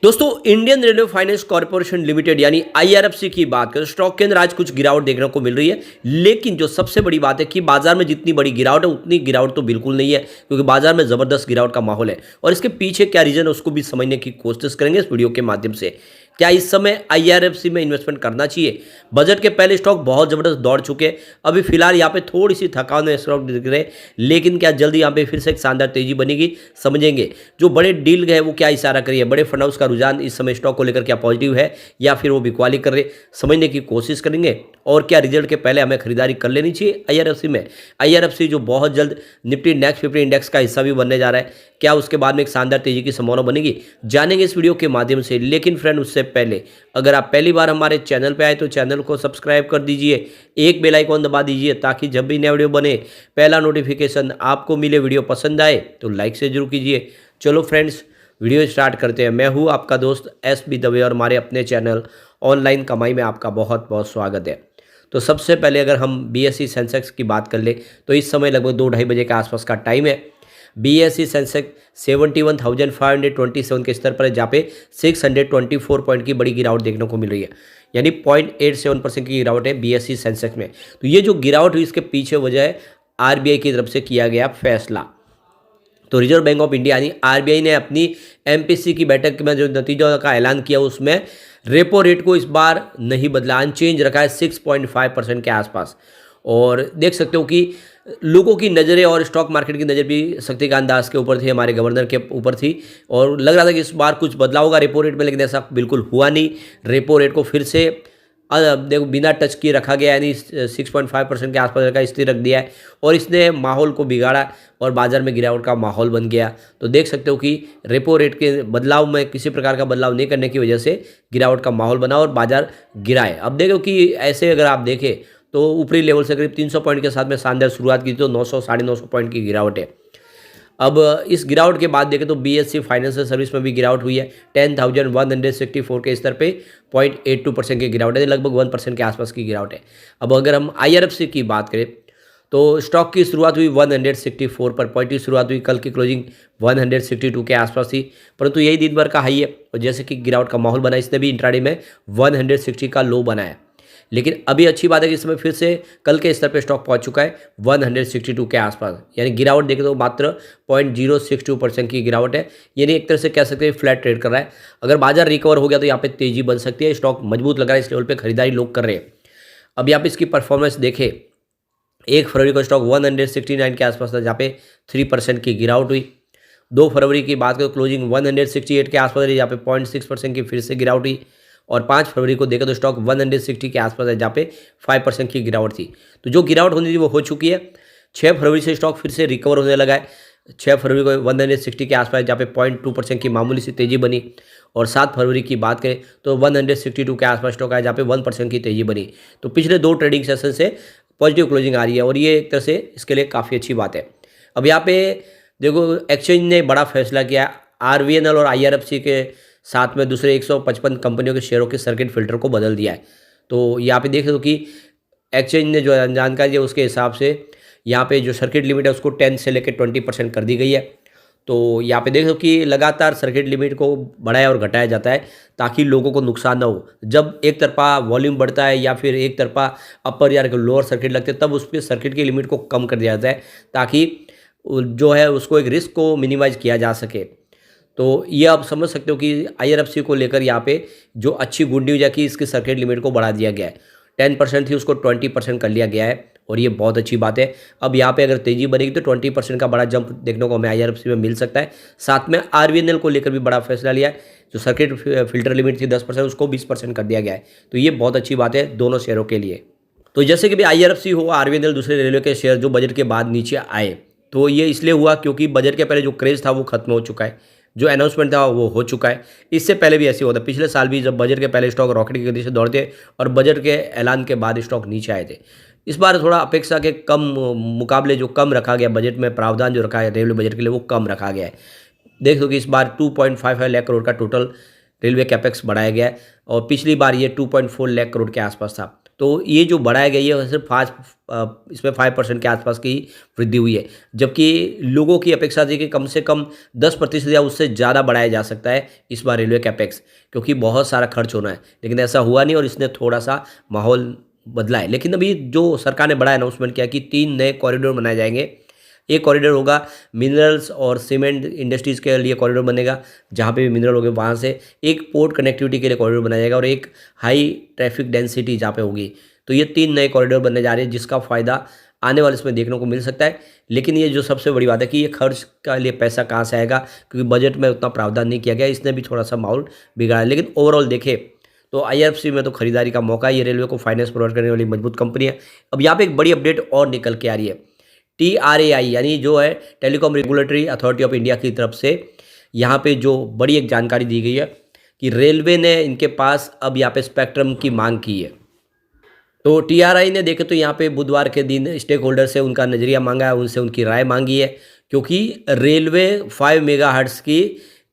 दोस्तों Indian railway finance corporation limited यानी IRFC की बात करें, स्टॉक के अंदर आज कुछ गिरावट देखने को मिल रही है। लेकिन जो सबसे बड़ी बात है कि बाजार में जितनी बड़ी गिरावट है उतनी गिरावट तो बिल्कुल नहीं है, क्योंकि बाजार में जबरदस्त गिरावट का माहौल है। और इसके पीछे क्या रीजन है उसको भी समझने की कोशिश करेंगे इस वीडियो के माध्यम से। क्या इस समय आईआरएफसी में इन्वेस्टमेंट करना चाहिए? बजट के पहले स्टॉक बहुत जबरदस्त दौड़ चुके हैं, अभी फिलहाल यहाँ पे थोड़ी सी थकान है स्टॉक दिख रहे हैं, लेकिन क्या जल्दी यहाँ पे फिर से एक शानदार तेजी बनेगी? समझेंगे। जो बड़े डील गए वो क्या इशारा करिए, बड़े फंड हाउस का रुझान इस समय स्टॉक को लेकर क्या पॉजिटिव है या फिर वो बिकवाली कर रहे, समझने की कोशिश करेंगे। और क्या रिजल्ट के पहले हमें खरीदारी कर लेनी चाहिए आईआरएफसी में? आईआरएफसी जो बहुत जल्द निफ्टी नेक्स्ट 50 इंडेक्स का हिस्सा भी बनने जा रहा है, क्या उसके बाद में एक शानदार तेजी की संभावना बनेगी? जानेंगे इस वीडियो के माध्यम से। लेकिन फ्रेंड उससे पहले अगर आप पहली बार हमारे चैनल पे आए तो चैनल को सब्सक्राइब कर दीजिए, एक बेल आइकॉन दबा दीजिए ताकि जब भी नया वीडियो बने पहला नोटिफिकेशन आपको मिले। वीडियो पसंद आए तो लाइक से जरूर कीजिए। चलो फ्रेंड्स वीडियो स्टार्ट करते हैं। मैं हूँ आपका दोस्त एस बी दवे और हमारे अपने चैनल ऑनलाइन कमाई में आपका बहुत बहुत स्वागत है। तो सबसे पहले अगर हम बीएसई सेंसेक्स की बात कर ले तो इस समय लगभग 2-2:30 बजे के आसपास का टाइम है। बीएसई सेंसेक्स 71,527 के स्तर पर है, जहाँ पे 624 पॉइंट की बड़ी गिरावट देखने को मिल रही है, यानी 0.87% की गिरावट है बीएसई सेंसेक्स में। तो ये जो गिरावट हुई इसके पीछे वजह है आरबीआई की तरफ से किया गया फैसला। तो रिजर्व बैंक ऑफ इंडिया यानी आरबीआई ने अपनी एमपीसी की बैठक में जो नतीजों का ऐलान किया उसमें रेपो रेट को इस बार नहीं बदला, अनचेंज रखा है 6.5% के आसपास। और देख सकते हो कि लोगों की नज़रें और स्टॉक मार्केट की नज़र भी शक्तिकांत दास के ऊपर थी, हमारे गवर्नर के ऊपर थी, और लग रहा था कि इस बार कुछ बदलाव होगा रेपो रेट में, लेकिन ऐसा बिल्कुल हुआ नहीं। रेपो रेट को फिर से देखो बिना टच किए रखा गया, यानी 6.5% के आसपास का स्थिर रख दिया है, और इसने माहौल को बिगाड़ा और बाजार में गिरावट का माहौल बन गया। तो देख सकते हो कि रेपो रेट के बदलाव में किसी प्रकार का बदलाव नहीं करने की वजह से गिरावट का माहौल बना और बाजार गिराए। अब देखो कि ऐसे अगर आप देखें तो ऊपरी लेवल से करीब 300 पॉइंट के साथ में शानदार शुरुआत की तो 900 950 पॉइंट की गिरावट है। अब इस गिरावट के बाद देखें तो बीएसई फाइनेंशियल सर्विस में भी गिरावट हुई है, 10,164 के स्तर पे 0.82% की गिरावट है, लगभग 1% के आसपास की गिरावट है। अब अगर हम आईआरएफसी की बात करें तो स्टॉक की शुरुआत हुई 164 पर, पॉजिटिव शुरुआत हुई, कल की क्लोजिंग 162 के आसपास थी, परंतु यही दिन भर का हाई है। और जैसे कि गिरावट का माहौल बना, इसने भी इंट्राडे में 160 का लो बनाया। लेकिन अभी अच्छी बात है कि इस समय फिर से कल के स्तर पे स्टॉक पहुंच चुका है 162 के आसपास, यानी गिरावट देखें तो मात्र 0.062% की गिरावट है, यानी एक तरह से कह सकते हैं फ्लैट ट्रेड कर रहा है। अगर बाजार रिकवर हो गया तो यहाँ पे तेजी बन सकती है, स्टॉक मजबूत लग रहा है, इस लेवल पे खरीदारी लोग कर रहे हैं। अब यहाँ पे इसकी परफॉर्मेंस देखें, 1 फरवरी को स्टॉक 169 के आसपास था, जहाँ पे 3% की गिरावट हुई। 2 फरवरी की बात करें क्लोजिंग 168 के आसपास रही, जहाँ पे 0.6% की फिर से गिरावट हुई। और 5 फरवरी को देखा तो स्टॉक 160 के आसपास है, जहाँ पे 5% की गिरावट थी। तो जो गिरावट होनी थी वो हो चुकी है। 6 फरवरी से स्टॉक फिर से रिकवर होने लगा है, 6 फरवरी को 160 के आसपास, जहाँ पे 0.2% की मामूली सी तेजी बनी। और 7 फरवरी की बात करें तो 162 के आसपास स्टॉक आया, जहाँ पे 1% की तेजी बनी। तो पिछले 2 ट्रेडिंग सेशन से पॉजिटिव क्लोजिंग आ रही है और ये एक तरह से इसके लिए काफ़ी अच्छी बात है। अब यहाँ पे देखो एक्सचेंज ने बड़ा फैसला किया, आरवीएनएल और आईआरएफसी के साथ में दूसरे 155 कंपनियों के शेयरों के सर्किट फिल्टर को बदल दिया है। तो यहाँ पे देख लो कि एक्सचेंज ने जो जानकारी है उसके हिसाब से यहाँ पे जो सर्किट लिमिट है उसको 10 से लेकर 20% कर दी गई है। तो यहाँ पे देख लो कि लगातार सर्किट लिमिट को बढ़ाया और घटाया जाता है ताकि लोगों को नुकसान ना हो। जब एक तरफा वॉल्यूम बढ़ता है या फिर एक तरफा अपर या लोअर सर्किट लगते हैं तब उस पर सर्किट की लिमिट को कम कर दिया जाता है ताकि जो है उसको एक रिस्क को मिनिमाइज किया जा सके। तो ये आप समझ सकते हो कि आईआरएफसी को लेकर यहाँ पे जो अच्छी गुड न्यूज है कि इसकी सर्किट लिमिट को बढ़ा दिया गया है, 10% थी उसको 20% कर लिया गया है और ये बहुत अच्छी बात है। अब यहाँ पे अगर तेजी बनेगी तो 20% का बड़ा जंप देखने को हमें आईआरएफसी में मिल सकता है। साथ में आरवीएनएल को लेकर भी बड़ा फैसला लिया है, जो सर्किट फिल्टर लिमिट थी 10% उसको 20% कर दिया गया है। तो ये बहुत अच्छी बात है दोनों शेयरों के लिए। तो जैसे कि भी आईआरएफसी हो, आरवीएनएल, दूसरे रेलवे के शेयर जो बजट के बाद नीचे आए, तो ये इसलिए हुआ क्योंकि बजट के पहले जो क्रेज था वो खत्म हो चुका है, जो अनाउंसमेंट था वो हो चुका है। इससे पहले भी ऐसे होता, पिछले साल भी जब बजट के पहले स्टॉक रॉकेट की गति से दौड़ते और बजट के ऐलान के बाद स्टॉक नीचे आए थे। इस बार थोड़ा अपेक्षा के कम मुकाबले जो कम रखा गया, बजट में प्रावधान जो रखा है रेलवे बजट के लिए वो कम रखा गया है। देख लो कि इस बार 2.55 लाख करोड़ का टोटल रेलवे कैपेक्स बढ़ाया गया है और पिछली बार ये 2.4 लाख करोड़ के आसपास था। तो ये जो बढ़ाया गया है सिर्फ इसमें 5% के आसपास की वृद्धि हुई है, जबकि लोगों की अपेक्षा थी कि कम से कम 10% या उससे ज़्यादा बढ़ाया जा सकता है इस बार रेलवे कैपेक्स, क्योंकि बहुत सारा खर्च होना है, लेकिन ऐसा हुआ नहीं और इसने थोड़ा सा माहौल बदला है। लेकिन अभी जो सरकार ने बड़ा अनाउंसमेंट किया कि 3 नए कॉरिडोर बनाए जाएंगे। एक कॉरिडोर होगा मिनरल्स और सीमेंट इंडस्ट्रीज़ के लिए कॉरिडोर बनेगा, जहाँ पे भी मिनरल होंगे वहाँ से। एक पोर्ट कनेक्टिविटी के लिए कॉरिडोर बनाया जाएगा और एक हाई ट्रैफिक डेंसिटी जहाँ पे होगी। तो ये 3 नए कॉरिडोर बनने जा रहे हैं, जिसका फ़ायदा आने वाले इसमें देखने को मिल सकता है। लेकिन ये जो सबसे बड़ी बात है कि ये खर्च का लिए पैसा कहाँ से आएगा, क्योंकि बजट में उतना प्रावधान नहीं किया गया, इसने भी थोड़ा सा माहौल बिगाड़ा है। लेकिन ओवरऑल देखें तो आईआरएफसी में तो खरीदारी का मौका है, ये रेलवे को फाइनेंस प्रोवाइड करने वाली मजबूत कंपनी है। अब यहाँ पे एक बड़ी अपडेट और निकल के आ रही है। TRAI यानी जो है telecom regulatory authority of India की तरफ से यहाँ पे जो बड़ी एक जानकारी दी गई है कि रेलवे ने इनके पास अब यहाँ पे स्पेक्ट्रम की मांग की है। तो TRAI ने देखे तो यहाँ पे बुधवार के दिन स्टेक होल्डर से उनका नज़रिया मांगा है, उनसे उनकी राय मांगी है, क्योंकि रेलवे 5 मेगाहर्ट्ज़ की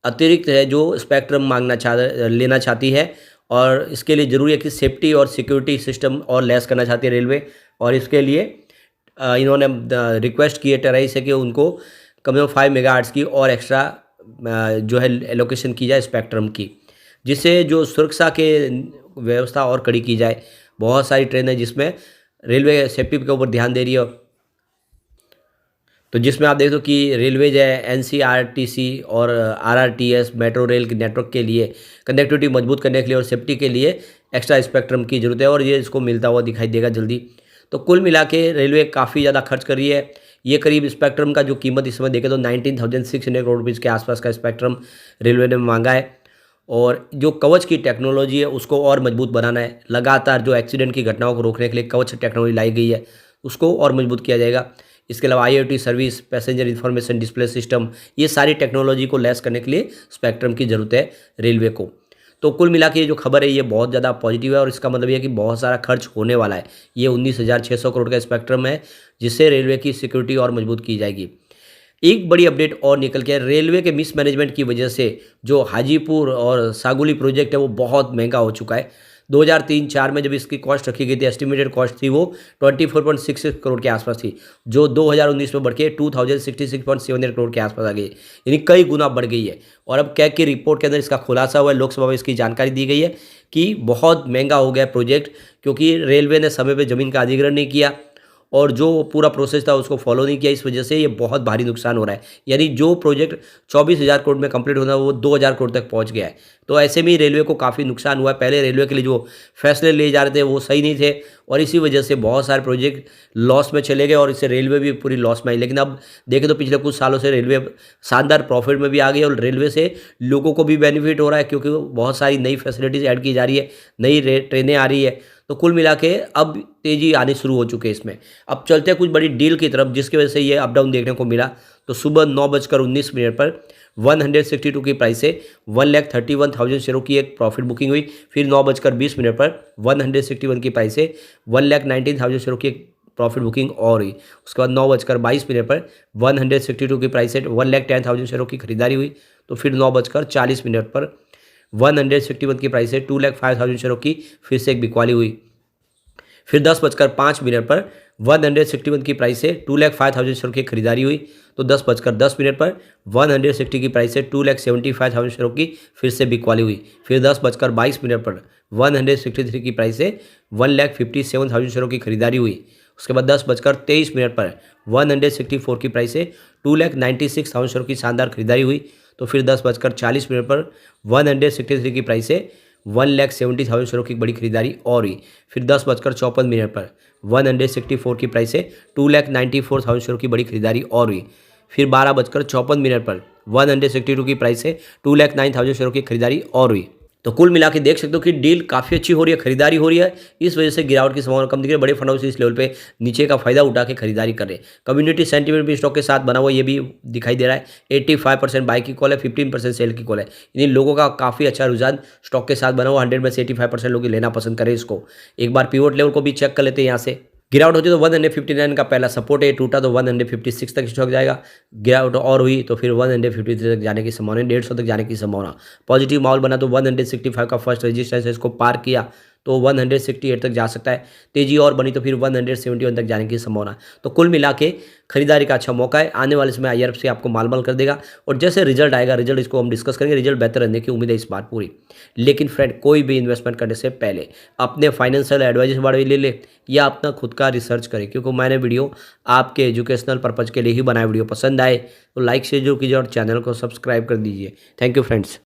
अतिरिक्त है जो स्पेक्ट्रम लेना चाहती है, और इसके लिए ज़रूरी है कि सेफ्टी और सिक्योरिटी सिस्टम और लेस करना चाहती है रेलवे। और इसके लिए इन्होंने रिक्वेस्ट की है TRAI से कि उनको कम से कम 5 मेगाहर्ट्ज़ की और एक्स्ट्रा जो है एलोकेशन की जाए स्पेक्ट्रम की, जिससे जो सुरक्षा के व्यवस्था और कड़ी की जाए। बहुत सारी ट्रेन है जिसमें रेलवे सेफ्टी के ऊपर ध्यान दे रही है, तो जिसमें आप देख दो कि रेलवेज है NCRTC और RRTS मेट्रो रेल के नेटवर्क के लिए कनेक्टिविटी मजबूत करने के लिए और सेफ्टी के लिए एक्स्ट्रा स्पेक्ट्रम की जरूरत है, और ये इसको मिलता हुआ दिखाई देगा जल्दी। तो कुल मिला के रेलवे काफ़ी ज़्यादा खर्च कर रही है। ये करीब स्पेक्ट्रम का जो कीमत इस समय देखें तो 19,600 करोड़ रुपीज़ के आसपास का स्पेक्ट्रम रेलवे ने मांगा है, और जो कवच की टेक्नोलॉजी है उसको और मजबूत बनाना है। लगातार जो एक्सीडेंट की घटनाओं को रोकने के लिए कवच टेक्नोलॉजी लाई गई है, उसको और मजबूत किया जाएगा। इसके अलावा IoT service, passenger information display system, ये सारी टेक्नोलॉजी को लेस करने के लिए स्पेक्ट्रम की ज़रूरत है रेलवे को। तो कुल मिला के ये जो खबर है ये बहुत ज़्यादा पॉजिटिव है, और इसका मतलब ये है कि बहुत सारा खर्च होने वाला है। ये 19,600 करोड़ का स्पेक्ट्रम है, जिससे रेलवे की सिक्योरिटी और मजबूत की जाएगी। एक बड़ी अपडेट और निकल के रेलवे के मिसमैनेजमेंट की वजह से जो हाजीपुर और सागुली प्रोजेक्ट है वो बहुत महंगा हो चुका है। 2003-4 में जब इसकी कॉस्ट रखी गई थी, एस्टिमेटेड कॉस्ट थी वो 24.66 करोड़ के आसपास थी, जो 2019 में बढ़ के 2066.7 करोड़ के आसपास आ गई, यानी कई गुना बढ़ गई है। और अब कैग की रिपोर्ट के अंदर इसका खुलासा हुआ है, लोकसभा में इसकी जानकारी दी गई है कि बहुत महंगा हो गया प्रोजेक्ट, क्योंकि रेलवे ने समय पर ज़मीन का अधिग्रहण नहीं किया और जो पूरा प्रोसेस था उसको फॉलो नहीं किया। इस वजह से ये बहुत भारी नुकसान हो रहा है, यानी जो प्रोजेक्ट 24,000 करोड़ में कंप्लीट होना वो 2,000 करोड़ तक पहुंच गया है। तो ऐसे में रेलवे को काफ़ी नुकसान हुआ है। पहले रेलवे के लिए जो फैसले लिए जा रहे थे वो सही नहीं थे, और इसी वजह से बहुत सारे प्रोजेक्ट लॉस में चले गए, और इससे रेलवे भी पूरी लॉस में आई। लेकिन अब देखें तो पिछले कुछ सालों से रेलवे शानदार प्रॉफिट में भी आ गई, और रेलवे से लोगों को भी बेनिफिट हो रहा है, क्योंकि बहुत सारी नई फैसिलिटीज़ ऐड की जा रही है, नई ट्रेनें आ रही है। तो कुल मिला के अब तेज़ी आनी शुरू हो चुकी है इसमें। अब चलते हैं कुछ बड़ी डील की तरफ, जिसकी वजह से ये अप डाउन देखने को मिला। तो सुबह 9:19 पर 162 की प्राइस से 1,31,000 शेयरों की एक प्रॉफिट बुकिंग हुई। फिर 9:20 पर 161 की प्राइस से 1,19,000 शेयरों की एक प्रॉफिट बुकिंग और हुई। उसके बाद 9:22 पर 162 की प्राइस से 1,10,000 शेयरों की खरीदारी हुई। तो फिर 9:40 पर 161 की प्राइस से 2,05,000 शेयरों की फिर से एक बिकवाली हुई। फिर 10:05 पर 161 की प्राइस से 2,05,000 शेयरों की खरीदारी हुई। तो 10:10 पर 160 की प्राइस से 2,75,000 शेयरों की फिर से बिकवाली हुई। फिर 10:22 पर 163 की प्राइस से 1,57,000 शेयरों की खरीदारी हुई। उसके बाद 10:23 पर 164 की प्राइस से 2,96,000 शेयरों की शानदार खरीदारी हुई। तो फिर 10:40 पर 163 की प्राइस से 1,70,000 शेयरों की बड़ी खरीदारी और हुई। फिर 10:54 पर 164 की प्राइस से 2,94,000 शेयरों की बड़ी खरीदारी और हुई। फिर 12:54 पर 162 की प्राइस से 2,09,000 शेयरों की खरीदारी और हुई। तो कुल मिला के देख सकते हो कि डील काफ़ी अच्छी हो रही है, खरीदारी हो रही है। इस वजह से गिरावट की संभावना कम दिख रही है। बड़े फंड हाउस इस लेवल पे नीचे का फायदा उठा के खरीदारी कर रहे हैं। कम्युनिटी सेंटीमेंट भी स्टॉक के साथ बना हुआ ये भी दिखाई दे रहा है। 85% बाई की कॉल है, 15% सेल की कॉल है। यानी लोगों का काफ़ी अच्छा रुझान स्टॉक के साथ बना हुआ। 100 में से 85% लोग लेना पसंद करें इसको। एक बार पिवोट लेवल को भी चेक कर लेते हैं। यहाँ से गिरावट होती है तो 159 का पहला सपोर्ट है, टूटा तो 156 तक स्टॉक जाएगा। गिरावट और हुई तो फिर 153 तक जाने की संभावना, 150 तक जाने की संभावना। पॉजिटिव माहौल बना तो 165 का फर्स्ट रेजिस्टेंस है, इसको पार किया तो 168 तक जा सकता है। तेजी और बनी तो फिर 171 तक जाने की संभावना है। तो कुल मिला के खरीदारी का अच्छा मौका है। आने वाले समय IRFC आपको माल कर देगा और जैसे रिजल्ट आएगा, रिजल्ट इसको हम डिस्कस करेंगे, रिजल्ट बेहतर रहने की उम्मीद है इस बार पूरी। लेकिन फ्रेंड, कोई भी इन्वेस्टमेंट करने से पहले अपने फाइनेंशियल एडवाइजर से बारे में ले ले या अपना खुद का रिसर्च करें, क्योंकि मैंने वीडियो आपके एजुकेशनल पर्पज़ के लिए ही बनाया। वीडियो पसंद आए तो लाइक शेयर जरूर कीजिए और चैनल को सब्सक्राइब कर दीजिए। Thank you friends.